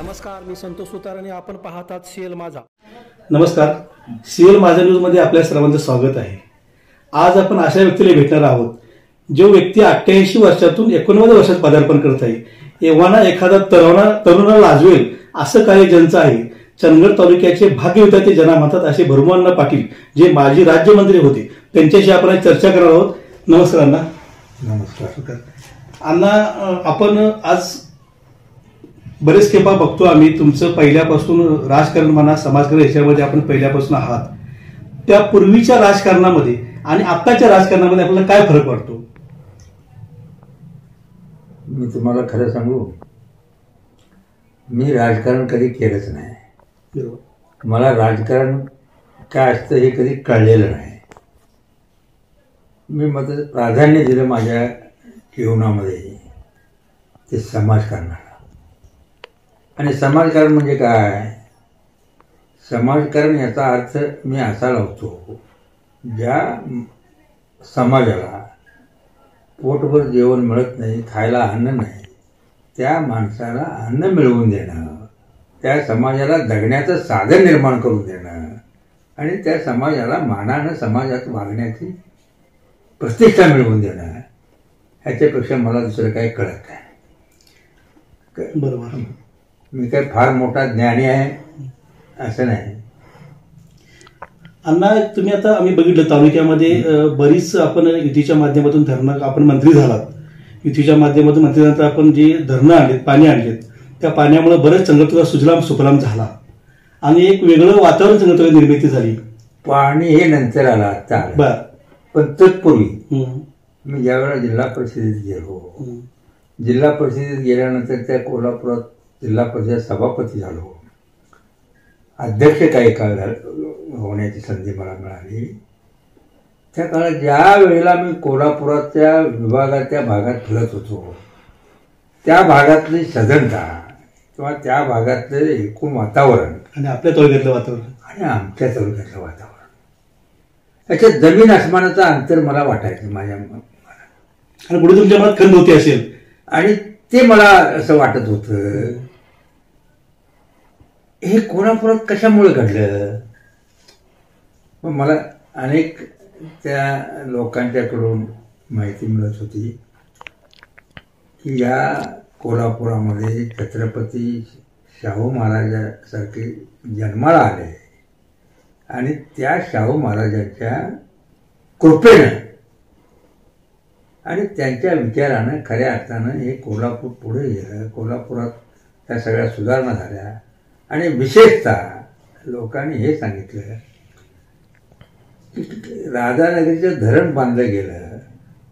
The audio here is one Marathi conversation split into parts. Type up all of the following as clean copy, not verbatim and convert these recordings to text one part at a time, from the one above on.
नमस्कार, मी संतोष सुतार आणि आपण पाहतात सीएल माझा. नमस्कार, सीएल माझा न्यूजमध्ये आपल्या सर्वांचं स्वागत आहे. आज आपण अशा व्यक्तीला भेटणार आहोत जो व्यक्ती 88 वर्षातून 89 वर्षात पदार्पण करत आहे. एव्हाना एखादा तरुणाला लाजवेल असं काही ज्यांचं आहे. चंदगड तालुक्याचे भाग्यविधाते ज्यांना म्हणतात असे भरमू पाटील, जे माजी राज्यमंत्री होते, त्यांच्याशी आपण चर्चा करणार आहोत. नमस्कार अण्णा. नमस्कार अण्णा, आपण आज बरेच खेपा बघतो आम्ही तुमचं पहिल्यापासून राजकारण म्हणा, समाजकारण याच्यामध्ये आपण पहिल्यापासून आहात. त्या पूर्वीच्या राजकारणामध्ये आणि आत्ताच्या राजकारणामध्ये आपल्याला काय फरक वाटतो? मी तुम्हाला खरं सांगू, मी राजकारण कधी केलंच नाही. बरोबर. मला राजकारण काय असतं हे कधी कळलेलं नाही. मी माझं प्राधान्य दिलं माझ्या जीवनामध्ये ते समाजकारणाला. आणि समाजकारण म्हणजे काय? समाजकारण याचा अर्थ मी असा लावतो, ज्या समाजाला पोटभर जेवण मिळत नाही, खायला अन्न नाही, त्या माणसाला अन्न मिळवून देणं, त्या समाजाला जगण्याचं साधन निर्माण करून देणं आणि त्या समाजाला मानानं समाजात वागण्याची प्रतिष्ठा मिळवून देणं, ह्याच्यापेक्षा मला दुसरं काही कळत नाही. बरोबर. मी काय फार मोठा ज्ञानी आहे असं नाही. अण्णा, तुम्ही आता आम्ही बघितलं तालुक्यामध्ये बरीच आपण युतीच्या माध्यमातून धरणं, आपण मंत्री झालात. युतीच्या माध्यमातून मंत्री झाल्यानंतर आपण जे धरणं आणलेत, पाणी आणलेत, त्या पाण्यामुळे बरेच चंद्रपूर सुजलाम सुफलाम झाला आणि एक वेगळं वातावरण चंद्रपूर निर्मिती झाली. पाणी हे नंतर आला आता. बर. पण तत्पूर्वी मी ज्यावेळेला जिल्हा परिषदेत गेलो, जिल्हा परिषदेत गेल्यानंतर त्या कोल्हापुरात जिल्हा परिषद सभापती झालो. अध्यक्ष काही काळ होण्याची संधी मला मिळाली. त्या काळात ज्या वेळेला मी कोल्हापुराच्या विभागाच्या भागात फिरत होतो, त्या भागातली सधनता किंवा त्या भागातलं एकूण वातावरण आणि आपल्या तालुक्यातलं वातावरण आणि आमच्या तालुक्यातलं वातावरण, याच्यात जमीन आसमानाचं अंतर मला वाटायचं माझ्या मनात. आणि पुढे तुमच्या मनात खंत होती असेल आणि ते मला असं वाटत होतं, हे कोल्हापुरात कशामुळे घडलं. मग मला अनेक त्या लोकांच्याकडून माहिती मिळत होती की या कोल्हापुरामध्ये छत्रपती शाहू महाराजासारखे जन्माला आले आणि त्या शाहू महाराजांच्या कृपेनं आणि त्यांच्या विचारानं खऱ्या अर्थानं हे कोल्हापूर पुढे गेलं. कोल्हापुरात त्या सगळ्या सुधारणा झाल्या आणि विशेषतः लोकांनी हे सांगितलं की राधानगरीचं धरण बांधलं गेलं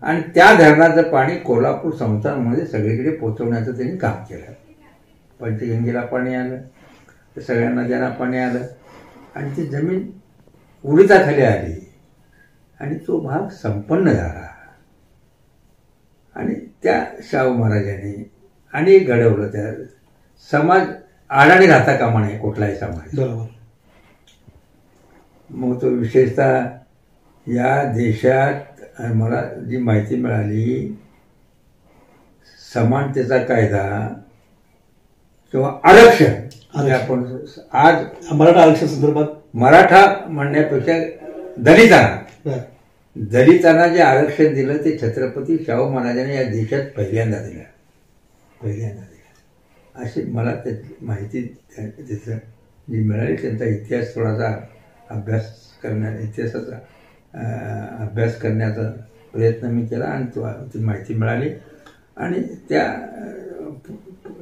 आणि त्या धरणाचं पाणी कोल्हापूर संस्थांमध्ये सगळीकडे पोचवण्याचं त्यांनी काम केलं. पंचगंगेला पाणी आलं, तर सगळ्या नद्यांना पाणी आलं आणि ती जमीन उडीताखाली आली आणि तो भाग संपन्न झाला. आणि त्या शाहू महाराजांनी अनेक घडवलं. त्या समाज आडाणी राहता कामा नये कुठलाही समाज. बरोबर. मग तो विशेषतः या देशात मला जी माहिती मिळाली, समानतेचा कायदा किंवा आरक्षण, आपण आज मराठा आरक्षण संदर्भात, मराठा म्हणण्यापेक्षा दलितांना जे आरक्षण दिलं ते छत्रपती शाहू महाराजांनी या देशात पहिल्यांदा दिलं. अशी मला त्याची माहिती त्याचं जी मिळाली. त्यांचा इतिहास थोडासा इतिहासाचा अभ्यास करण्याचा प्रयत्न मी केला आणि ती माहिती मिळाली. आणि त्या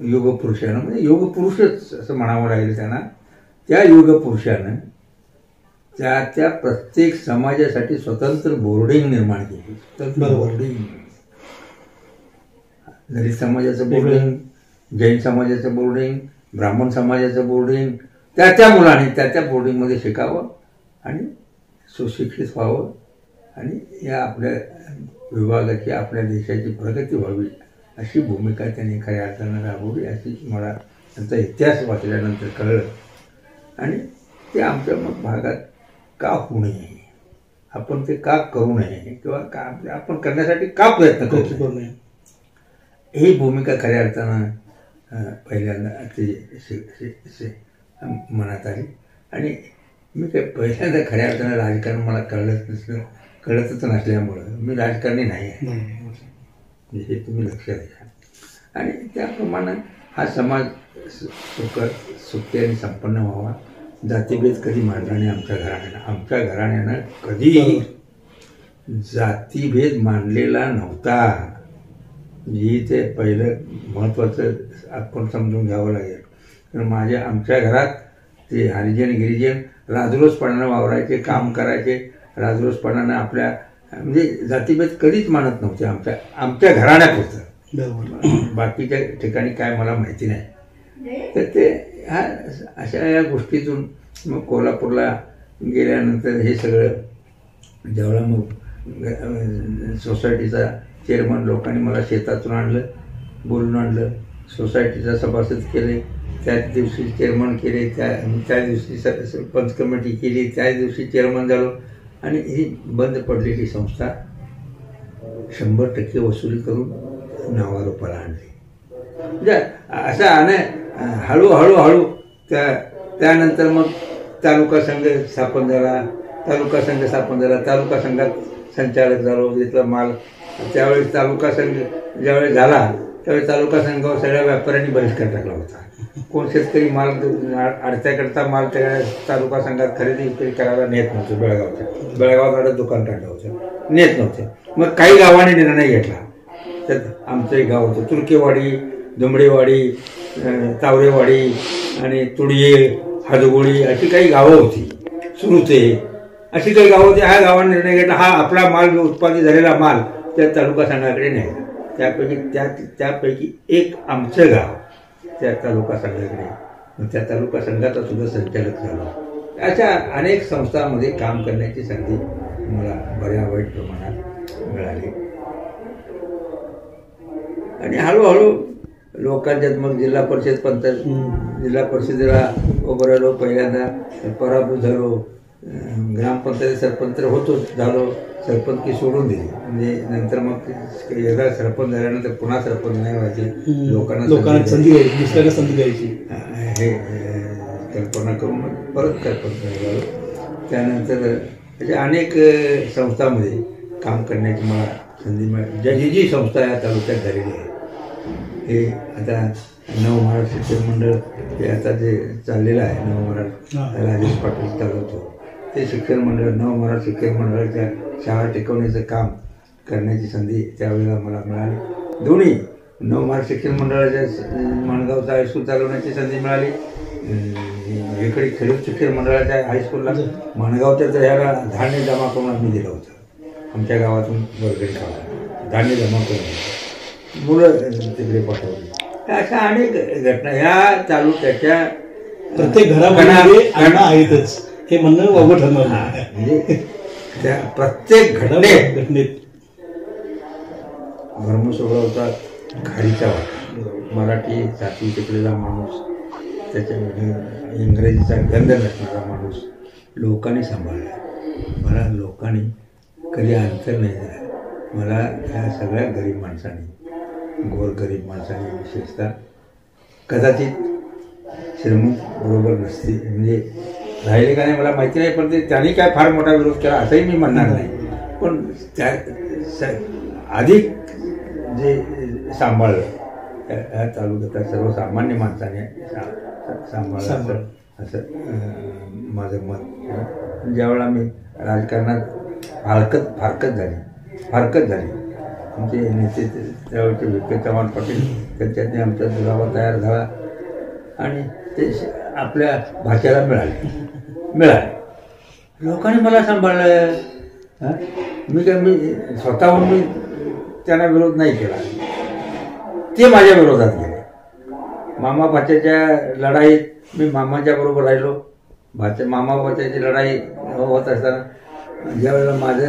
युगपुरुषानं, म्हणजे युगपुरुषच असं म्हणावं लागेल त्यांना, त्या युगपुरुषानं त्या प्रत्येक समाजासाठी स्वतंत्र बोर्डिंग निर्माण केली. स्वतंत्र बोर्डिंग, दलित समाजाचं बोर्डिंग, जैन समाजाचं बोर्डिंग, ब्राह्मण समाजाचं बोर्डिंग, त्या मुलांनी त्या बोर्डिंगमध्ये शिकावं आणि सुशिक्षित व्हावं आणि या आपल्या विभागाची, आपल्या देशाची प्रगती व्हावी अशी भूमिका त्यांनी खऱ्या अर्थानं राबवली, अशी मला त्यांचा इतिहास वाचल्यानंतर कळलं. आणि ते आमच्या मग भागात का होऊ नये, आपण ते का करू नये किंवा का आपण करण्यासाठी का प्रयत्न करू नये, ही भूमिका खऱ्या अर्थानं पहिल्यांदा ती मनात आली. आणि मी काही पहिल्यांदा खऱ्या अर्थानं राजकारण मला कळतच नसल्यामुळं मी राजकारणी नाही आहे, हे तुम्ही लक्षात घ्या. आणि त्याप्रमाणे हा समाज सुखी आणि संपन्न व्हावा. जातीभेद कधी मांडला नाही आमच्या घराण्यानं कधी जातीभेद मांडलेला नव्हता. ही ते पहिलं महत्त्वाचं आपण समजून घ्यावं लागेल. कारण आमच्या घरात ते हरिजन गिरिजन राजरोसपणानं वावरायचे, काम करायचे, राजरोसपणानं आपल्या म्हणजे जातीभेद कधीच मानत नव्हते आमच्या घराण्यापुरतं. बाकीच्या ठिकाणी काय मला माहिती नाही. तर ते अशा या गोष्टीतून मग कोल्हापूरला गेल्यानंतर हे सगळं जेवढा मग सोसायटीचा चेअरमन लोकांनी मला शेतातून आणलं, बोलून आणलं, सोसायटीचा सभासद केले, त्याच दिवशी चेअरमन केले, त्या दिवशी पंच कमिटी केली, त्याच दिवशी चेअरमन झालो. आणि ही बंद पडलेली संस्था 100% वसुली करून नावारूपाला आणली. म्हणजे असं हळूहळू त्यानंतर मग तालुका संघ स्थापन झाला. तालुका संघात संचालक झालो. तिथला माल त्यावेळेस तालुका संघ ज्यावेळेस झाला त्यावेळेस तालुका संघावर सगळ्या व्यापाऱ्यांनी बहिष्कार टाकला होता. कोण शेतकरी माल अडत्याकरता माल त्या तालुका संघात खरेदी विक्री करायला नेत नव्हते. बेळगावात दुकान काढलं होतं, नेत नव्हते. मग काही गावाने निर्णय घेतला. त्यात आमचं एक गाव होतं तुर्केवाडी, दुमडेवाडी, तावरेवाडी आणि तुडिये, हादगोळी अशी काही गावं होती, सुरुते अशी काही गावं होती. ह्या गावाने निर्णय घेतला हा आपला माल उत्पादित झालेला माल त्या तालुका संघाकडे न्यायला. त्यापैकी एक आमचं गाव त्या तालुका संघाकडे, मग त्या तालुका संघाचा सुद्धा संचालक झालो. अशा अनेक संस्थांमध्ये काम करण्याची संधी मला बऱ्या वाईट प्रमाणात मिळाली. आणि हळूहळू लोकांच्यात मग जिल्हा परिषदेला उभं राहिलो. पहिल्यांदा पराभूत झालो. ग्रामपंचायत सरपंच झालो. सरपंचकी सोडून दिली. म्हणजे नंतर मग एकदा सरपंच झाल्यानंतर पुन्हा सरपंच नाही व्हायचे, लोकांना संधी द्यायची हे कल्पना करून मग परत सरपंच झालो. त्यानंतर अशा अनेक संस्थांमध्ये काम करण्याची मला संधी मिळाली. जी संस्था या तालुक्यात झालेली आहे हे आता नव महाराष्ट्र शिक्षण मंडळ हे आता जे चाललेलं आहे, नव महाराष्ट्र राजेश पाटील चालवतो ते शिक्षण मंडळ, नव महाराष्ट्र शिक्षण मंडळाच्या शाळा टिकवण्याचं काम करण्याची संधी त्यावेळेला मला मिळाली. दोन्ही नव महाराष्ट्र शिक्षण मंडळाच्या माणगावचा हायस्कूल चालवण्याची संधी मिळाली. इकडे खरीप शिक्षण मंडळाच्या हायस्कूलला माणगावच्या तर ह्याला धान्य जमा करून आम्ही दिलं होतं. आमच्या गावातून वर्गणी काढून धान्य जमा करून मुलं तिकडे पाठवली. अशा अनेक घटना ह्या तालुक्याच्या प्रत्येक घरामध्ये आहेतच हे म्हणणं वावगं ठरणार. म्हणजे त्या प्रत्येक घटनेत धर्मस्वभावाचा खारीचा वाटा, मराठी जाती टिकलेला माणूस, त्याच्यामध्ये इंग्रजीचा गंध नसणारा माणूस लोकांनी सांभाळला. मला लोकांनी कधी अंतर नाही दिला. मला ह्या सगळ्या गरीब माणसांनी, गोरगरीब माणसांनी विशेषतः, कदाचित श्रीमंत बरोबर नसते म्हणजे राहिले का नाही मला माहिती नाही, पण ते त्यांनी काय फार मोठा विरोध केला असंही मी म्हणणार नाही. पण त्या अधिक जे सांभाळलं ह्या तालुक्यात सर्वसामान्य माणसाने सांभाळलं असं माझं मत. ज्यावेळेला मी राजकारणात फारकत झाली आमचे नेते त्यावेळेचे विखे चव्हाण पाटील, त्याच्यातने आमचा दुरावा तयार झाला आणि ते आपल्या भाषेला मिळाले. लोकांनी मला सांभाळलं. मी स्वतःहून त्यांना विरोध नाही केला, ते माझ्या विरोधात गेले. मामा भाच्याच्या लढाईत मी मामाच्या बरोबर राहिलो. मामा भाच्याची लढाई होत असताना ज्यावेळेला माझं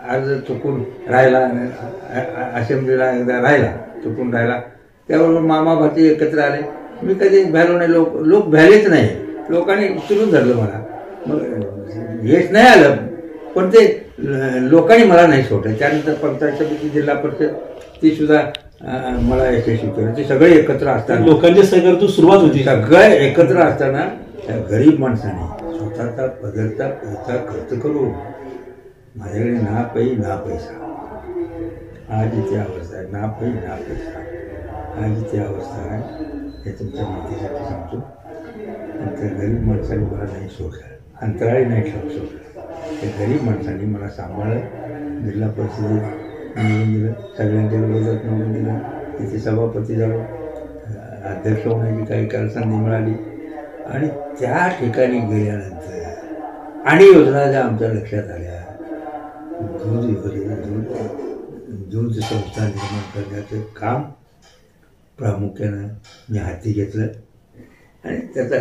अर्ज चुकून राहिला, असेंब्लीला एकदा चुकून राहिला, त्याबरोबर मामा भाची एकत्र आले. मी कधी भ्यालो नाही, लोक भ्यालेच नाही. लोकांनी उचलून धरलं मला. मग यश नाही आलं, पण ते लोकांनी मला नाही सोडलं. त्यानंतर पंचायत समिती, जिल्हा परिषद ती सुद्धा मला यशस्वी केलं. ते सगळे एकत्र असताना, लोकांच्या सहकार्यातून सुरुवात होती. सगळे एकत्र असताना त्या गरीब माणसाने स्वतःचा बदलता पैसा खर्च करून, माझ्याकडे ना पै ना पैसा, आज इथे अवस्था आहे, ना पै ना पैसा, आज इथे अवस्था आहे. हे तुमच्या माहितीसाठी सांगतो. पण त्या गरीब माणसाने मला नाही सोडलं, अंतराळी नाही सोडलं. त्या गरीब माणसाने मला सांभाळलं, जिल्हा परिषदेत निवडून दिलं, सगळ्यांच्या विरोधात निवडून दिलं, तिथे सभापती झालो, अध्यक्ष होण्याची काही काल संधी मिळाली. आणि त्या ठिकाणी गेल्यानंतर आणि योजना ज्या आमच्या लक्षात आल्या, दूध संस्था निर्माण करण्याचं काम प्रामुख्यानं मी हाती घेतलं. आणि त्याचा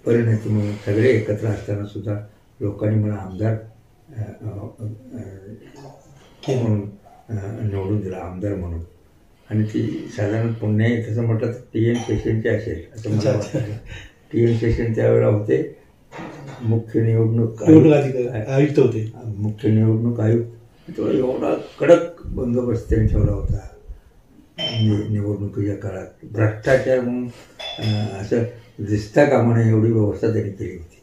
परिणती म्हणून सगळे एकत्र असताना सुद्धा लोकांनी मला आमदार म्हणून निवडून दिला, आमदार म्हणून. आणि ती साधारण पुण्य तसं म्हटलं तर TN शेषनचे असेल असं मला वाटतं. TN शेषन त्यावेळेला होते मुख्य निवडणूक आयुक्त होते. मुख्य निवडणूक आयुक्त. तो एवढा कडक बंदोबस्त त्यांनी ठेवला होता निवडणुकीच्या काळात. भ्रष्टाचार म्हणून असं दिसता कामा नये एवढी व्यवस्था त्यांनी केली होती.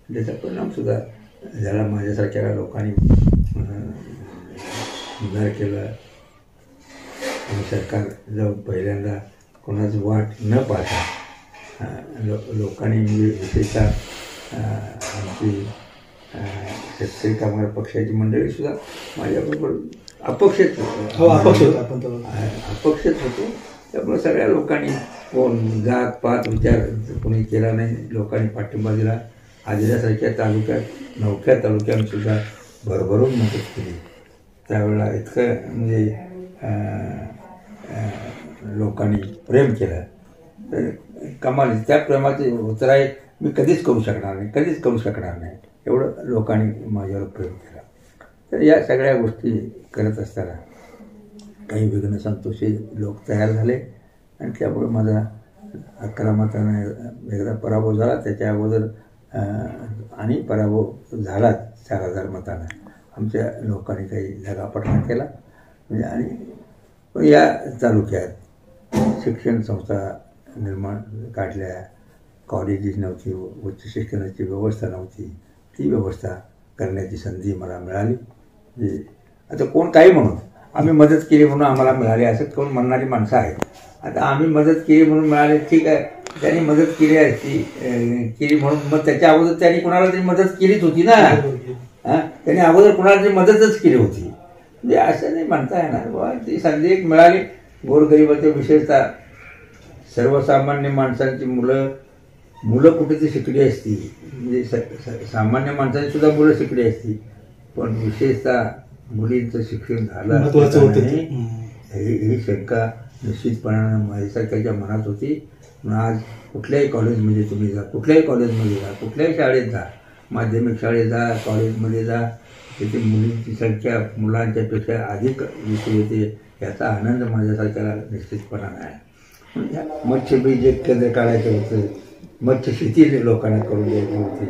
त्याचा परिणामसुद्धा झाला. माझ्यासारख्या लोकांनी उद्धार केला. आणि सरकार जाऊन पहिल्यांदा कोणाची वाट न पाहता लोकांनी, म्हणजे विशेषतः आमची शेतकरी कामगार पक्षाची मंडळीसुद्धा माझ्याबरोबर अपक्षच होतो. त्यामुळे सगळ्या लोकांनी कोण जात पात विचार कोणी केला नाही. लोकांनी पाठिंबा दिला. आदिलासारख्या तालुक्यात, नवख्या तालुक्यात सुद्धा भरभरून मदत केली. त्यावेळेला इतकं म्हणजे लोकांनी प्रेम केलं तर कमाल. त्या प्रेमाचे उतराई मी कधीच करू शकणार नाही. एवढं लोकांनी माझ्यावर प्रेम केलं. तर या सगळ्या गोष्टी करत असताना काही विघ्न संतोषी लोक तयार झाले. आणि त्यामुळे माझा 11 मताने एकदा पराभव झाला. त्याच्या अगोदर आणि पराभव झाला 4000 मतानं. आमच्या लोकांनी काही जगापटना केला. म्हणजे आणि या तालुक्यात शिक्षण संस्था निर्माण काढल्या, कॉलेजेस नव्हती, उच्च शिक्षणाची व्यवस्था नव्हती. ती व्यवस्था करण्याची संधी मला मिळाली. म्हणजे आता कोण काही म्हणून आम्ही मदत केली म्हणून आम्हाला मिळाली असं कोण म्हणणारी माणसं आहेत. आता आम्ही मदत केली म्हणून मिळाले, ठीक आहे. त्यांनी मदत केली केली म्हणून मग त्याच्या अगोदर त्यांनी कोणाला तरी मदत केलीच होती ना. त्यांनी अगोदर कोणाला तरी मदतच केली होती. म्हणजे असं नाही म्हणता येणार बाबा. ती संधी एक मिळाली. गोरगरिबाच्या विशेषतः सर्वसामान्य माणसांची मुलं कुठेतरी शिकली असती. म्हणजे सामान्य माणसांची सुद्धा मुलं शिकली असती. पण विशेषतः मुलींचं शिक्षण झालं ही शंका निश्चितपणानं माझ्यासारख्याच्या मनात होती. पण आज कुठल्याही कॉलेजमध्ये तुम्ही जा, कुठल्याही शाळेत जा, माध्यमिक शाळेत जा, कॉलेजमध्ये जा, तिथे मुलींची संख्या मुलांच्यापेक्षा अधिक दिसून येते. याचा आनंद माझ्यासारख्याला निश्चितपणानं आहे. मत्स्यबीज एक केंद्र काढायचं होतं, मत्स्यशेती लोकांना करून द्यायची होती.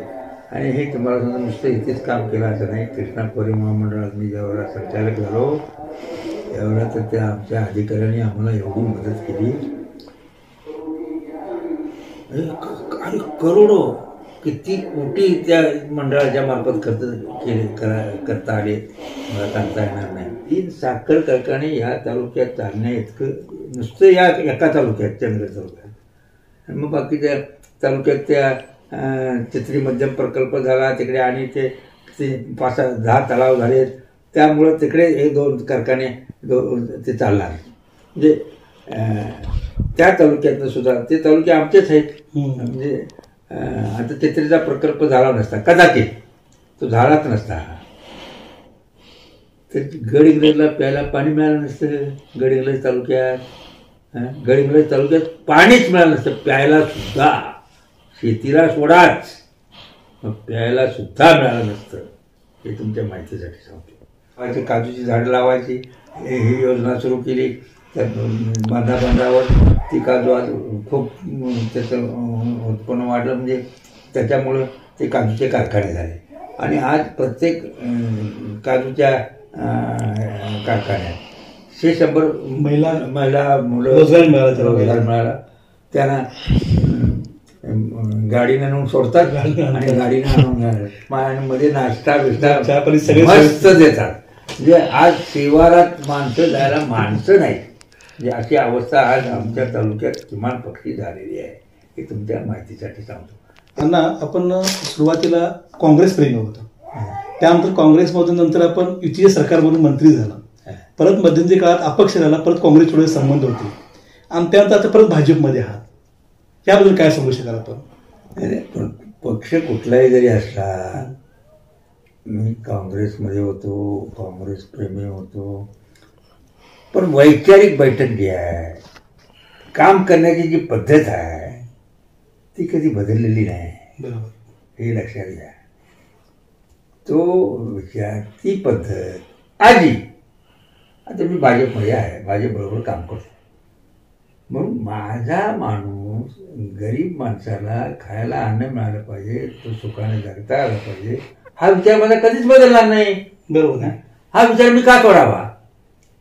आणि हे तुम्हाला समजा नुसतं इथेच काम केलं असं नाही. कृष्णा खोरे महामंडळात मी ज्यावेळेला संचालक झालो त्यावेळेला तर त्या आमच्या अधिकाऱ्यांनी आम्हाला एवढी मदत केली. आणि करोडो किती कोटी त्या मंडळाच्या मार्फत खर्च केले करता आले मला सांगता येणार नाही. 3 साखर कारखाने या तालुक्यात चालण्या इतकं नुसतं या एका तालुक्यात, चंद्रगड तालुक्यात. आणि मग बाकीच्या तालुक्यात त्या चित्री मध्यम प्रकल्प झाला तिकडे. आणि ते 5-10 तलाव झाले. त्यामुळं तिकडे हे 2 कारखाने ते चालणार. म्हणजे त्या तालुक्यातनं सुद्धा ते तालुके आमचेच आहेत. म्हणजे आता चित्रीचा प्रकल्प झाला नसता, कदाचित तो झालाच नसता, तर गडहिंग्लजला प्यायला पाणी मिळालं नसतं. गडहिंग्लज तालुक्यात पाणीच मिळालं नसतं प्यायला सुद्धा. शेतीला सोडाच, मग प्यायला सुद्धा मिळालं नसतं. हे तुमच्या माहितीसाठी सांगतो. काजूची झाडं लावायची ही योजना सुरू केली. त्या बांधावर ती काजू आज खूप त्याचं उत्पन्न वाढलं. म्हणजे त्याच्यामुळं ते काजूचे कारखाने झाले. आणि आज प्रत्येक काजूच्या कारखान्यात 100 महिला मुलं रोजगार मिळाला त्याला. रोजगार मिळाला त्यांना. गाडीनं आणून सोडतात आणि गाडीनं आणून मध्ये नाश्ता बिस्टा चहा पाणी सगळे मस्त देतात. म्हणजे आज शिवारात माणसं जायला माणसं नाही, म्हणजे अशी अवस्था आज आमच्या तालुक्यात किमान पक्षी झालेली आहे. हे तुमच्या माहितीसाठी सांगतो. अण्णा, आपण सुरुवातीला काँग्रेस प्रेमी होतो, त्यानंतर काँग्रेसमधून नंतर आपण युतीय सरकारमधून मंत्री झाला, परत मध्यंतरी काळात अपक्ष झाला, परत काँग्रेसकडे संबंध होते आणि त्यानंतर आता परत भाजपमध्ये आहात. याबद्दल काय सांगू शकाल आपण? पक्ष कुठलाही जरी असला, मी काँग्रेसमध्ये होतो, काँग्रेस प्रेमी होतो, पण वैचारिक बैठक जी आहे, काम करण्याची जी पद्धत आहे ती कधी बदललेली नाही. बरोबर, हे लक्षात घ्या. तो विचार, ती पद्धत आजी. आता मी भाजपमध्ये आहे, भाजपबरोबर काम करतो, म्हणून माझा माणूस गरीब माणसाला खायला अन्न मिळालं पाहिजे, तो सुखाने जगता आला पाहिजे, हा विचार माझा कधीच बदलणार नाही. बरोबर ना. हा विचार मी का सोडावा?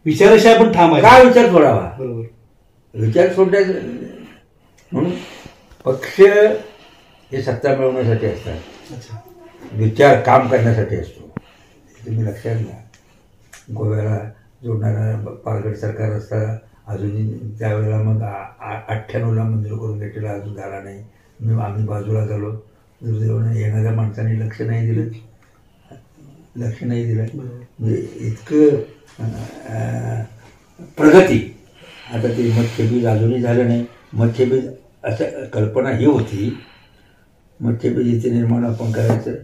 विचाराशिवाय आपण ठाम आहे. का विचार सोडावा? बरोबर, विचार सोडण्याचं म्हणून पक्ष हे सत्ता मिळवण्यासाठी असतात, अच्छा, विचार काम करण्यासाठी असतो. तुम्ही लक्षात घ्या. गोव्याला जोडणारा पालघर सरकार असता अजूनही त्यावेळेला मग 98ला मंजूर करून घेतलेला अजून झाला नाही. आम्ही बाजूला झालो. दुर्दैवाने येणाऱ्या माणसांनी लक्ष नाही दिलं. म्हणजे इतकं प्रगती. आता ते मत्स्यबीज अजूनही झालं नाही. मत्स्यबीज असं कल्पना ही होती, मत्स्यबीज इथे निर्माण आपण करायचं,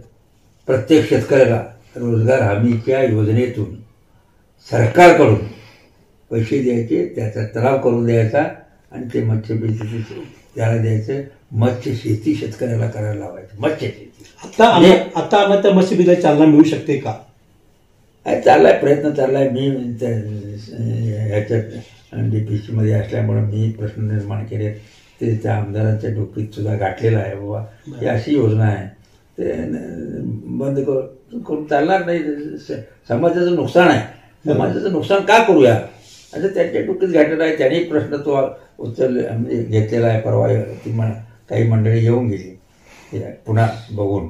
प्रत्येक शेतकऱ्याला रोजगार हमीच्या योजनेतून सरकारकडून पैसे द्यायचे, त्याचा तलाव करून द्यायचा आणि ते मत्स्यबीज त्याला द्यायचं. मत्स्य शेती शेतकऱ्याला करायला लावायचं, मत्स्य शेती. आता आम्हाला त्या मत्स्यबीजाला चालना मिळू शकते का? चाललाय, प्रयत्न चाललाय. मी ह्याच्यात DPCमध्ये असल्यामुळे मी प्रश्न निर्माण केले, ते त्या आमदारांच्या डोक्यात सुद्धा गाठलेलं आहे. बाबा ही अशी योजना आहे, ते बंद करून चालणार नाही. समाजाचं नुकसान आहे, समाजाचं नुकसान का करूया असं त्यांच्या डोक्यात गाठलेलं आहे. त्यांनी प्रश्न तो म्हणजे घेतलेला आहे. परवा ती काही मंडळी येऊन गेली पुन्हा बघून,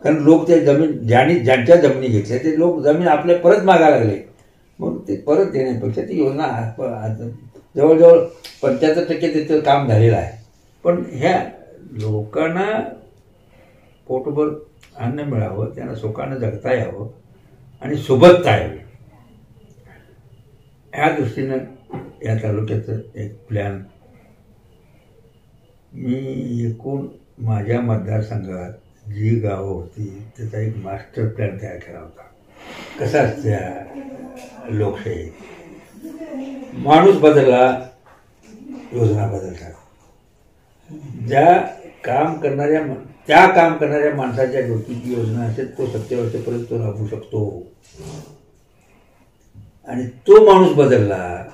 कारण लोक ते जमीन ज्यांच्या जमिनी घेतल्या ते लोक जमीन आपल्या परत मागायला लागले. मग ते परत देण्यापेक्षा ती योजना जवळजवळ 75% त्याचं काम झालेलं आहे. पण ह्या लोकांना पोटभर अन्न मिळावं, त्यांना सुखानं जगता यावं आणि सोबतता यावी, ह्या दृष्टीनं या तालुक्याचं एक प्लॅन मी एकूण माझ्या मतदारसंघात जी गावं होती त्याचा एक मास्टर प्लॅन तयार केला होता. कसा असत्या लोकशाही, माणूस बदलला योजना बदलतात. त्या काम करणाऱ्या माणसाच्या डोक्याची योजना असेल तो 70 वर्षापर्यंत तो राबवू शकतो. आणि तो माणूस बदलला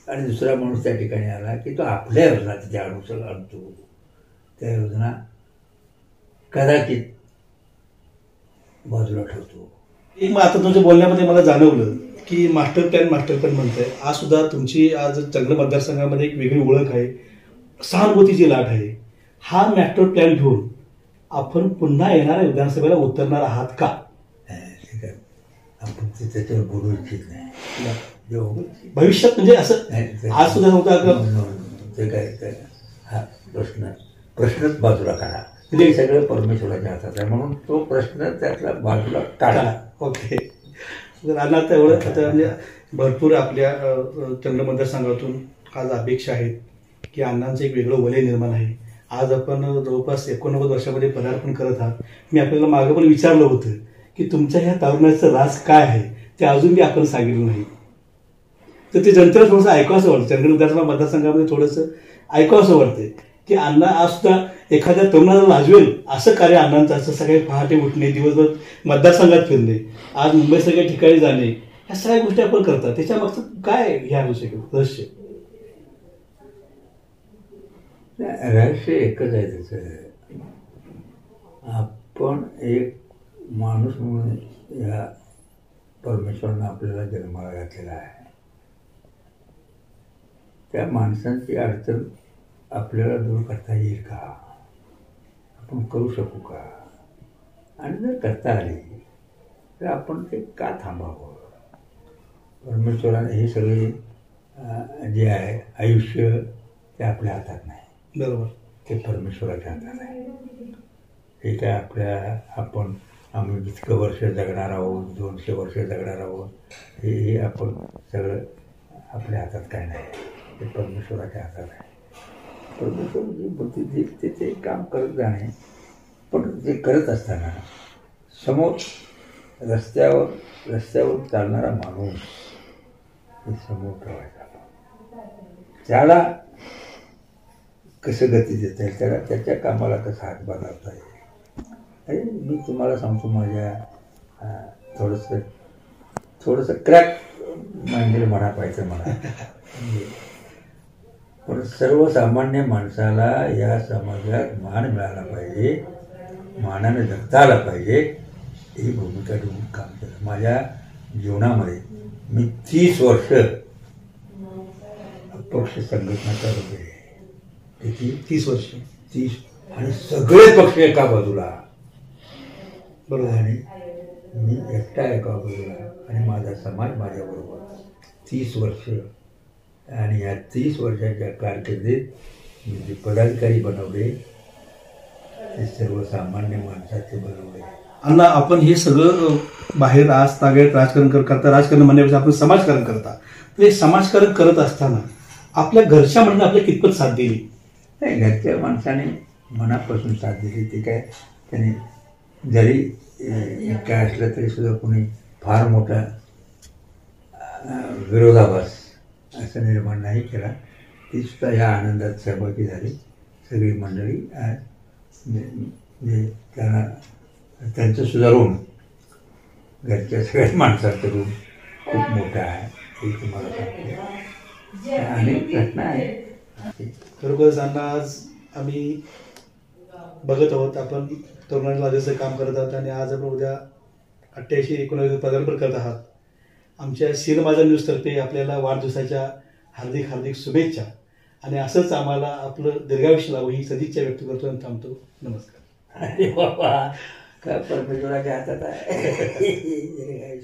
आणि दुसरा माणूस त्या ठिकाणी आला की तो आपल्या योजना तिथे आणतो. त्या योजना कदाचित बाजूला ठेवतो. एक मग आता तुमच्या बोलण्यामध्ये मला जाणवलं की मास्टर प्लॅन म्हणताय. आज सुद्धा तुमची आज चंद्र मतदारसंघामध्ये एक वेगळी ओळख आहे, सहानुभूतीची लाट आहे. हा मास्टर प्लॅन घेऊन आपण पुन्हा येणाऱ्या विधानसभेला उतरणार आहात का? आपण त्याच्यावर बोलू इच्छित नाही. भविष्यात म्हणजे असं आज सुद्धा नव्हतं ते काय हा प्रश्नच बाजूला काढा. म्हणजे सगळं परमेश्वराच्या हातात आहे, म्हणून तो प्रश्न त्यातला बाजूला काढा. ओके. आता एवढं आता म्हणजे भरपूर आपल्या चंद्र मतदारसंघातून आज अपेक्षा आहेत की अण्णांचं एक वेगळं वलय निर्माण आहे. आज आपण जवळपास 89 वर्षामध्ये पदार्पण करत आहात. मी आपल्याला मागं पण विचारलं होतं की तुमच्या ह्या तारुण्याचं राज काय आहे, ते अजून बी आपण सांगितलं नाही. तर ते जनतेला थोडंसं ऐकावंसं वाटतं. चंद्र विधानसभा मतदारसंघामध्ये थोडंसं ऐकावंसं वाटतंय की अण्णा आज सुद्धा एखाद्या तरुणाला लाजवेल असं कार्य अण्णांचं असं सगळे पहाटे उठणे, दिवसभर मतदारसंघात फिरणे, आज मुंबई सगळ्या ठिकाणी जाणे, ह्या सगळ्या गोष्टी आपण करतात. त्याच्या मागचं काय ह्या रहस्य? रहस्य एकच आहे त्याचं. आपण एक माणूस म्हणून या परमेश्वरानं आपल्याला जन्माला घातलेला आहे. त्या माणसांची अडचण आपल्याला दूर करता येईल का, आपण करू शकू का, आणि जर करता आली तर आपण ते का थांबावं. परमेश्वराने हे सगळे जे आहे आयुष्य ते आपल्या हातात नाही, बरोबर. ते परमेश्वराच्या हातात आहे. हे काय आम्ही जितकं वर्ष जगणार आहोत, 200 वर्ष जगणार आहोत, हे आपण सगळं आपल्या हातात काय नाही, ते परमेश्वराच्या हातात आहे. परमेश्वर जी बुद्धी देईल ते काम करत जाणे. पण ते करत असताना समोर रस्त्यावर चालणारा माणूस हे समोर ठेवायचा. त्याला कसं गती देता येईल, त्याला त्याच्या कामाला कसा हातभार लावता येईल. अरे मी तुम्हाला सांगतो, माझ्या थोडंसं क्रॅक माइंडेड म्हणा पाहिजे मला. पण सर्वसामान्य माणसाला या समाजात मान मिळाला पाहिजे, मानाने जगता आला पाहिजे, ही भूमिका घेऊन काम केलं. माझ्या जीवनामध्ये मी 30 वर्ष अपक्ष संघटना चालू केली. किती? 30 वर्ष. 30. आणि सगळे पक्ष एका बाजूला, बरोबर, आणि मी एकटा एका बाजूला, आणि माझा समाज माझ्याबरोबर 30 वर्ष. आणि या 30 वर्षाच्या कारकिर्दीत मी जे पदाधिकारी बनवले ते सर्वसामान्य माणसाचे बनवले. अण्णा, आपण हे सगळं बाहेर आज तागेत राजकारण करता, राजकारण म्हणण्यापेक्षा आपण समाजकारण करता, तर हे समाजकारण करत असताना आपल्या घरच्या म्हणणं आपल्या कितपत साथ दिली? नाही, घरच्या माणसाने मनापासून साथ दिली. ते काय त्याने जरी काय असलं तरी सुद्धा कोणी फार मोठा विरोधाभास असं निर्माण नाही केला. ती सुद्धा या आनंदात सहभागी झाली. सगळी मंडळी जे त्यांचं सुधारून घरच्या सगळ्या माणसाचं रूप खूप मोठा आहे, हे तुम्हाला सांगतो. अनेक घटना आहेत. खरोखरच अण्णा, आज आम्ही बघत आहोत आपण तरुणांना जसं काम करत आहात, आणि आज आपण उद्या 88-19 पदार्पण करत आहात. आमच्या सील माझा न्यूजतर्फे आपल्याला वाढदिवसाच्या हार्दिक हार्दिक शुभेच्छा, आणि असंच आम्हाला आपलं दीर्घायुष्य लावू ही सदिच्छा व्यक्त करतो आणि थांबतो. नमस्कार. अरे बाबा, काय परमेश्वराच्या हातात आहे.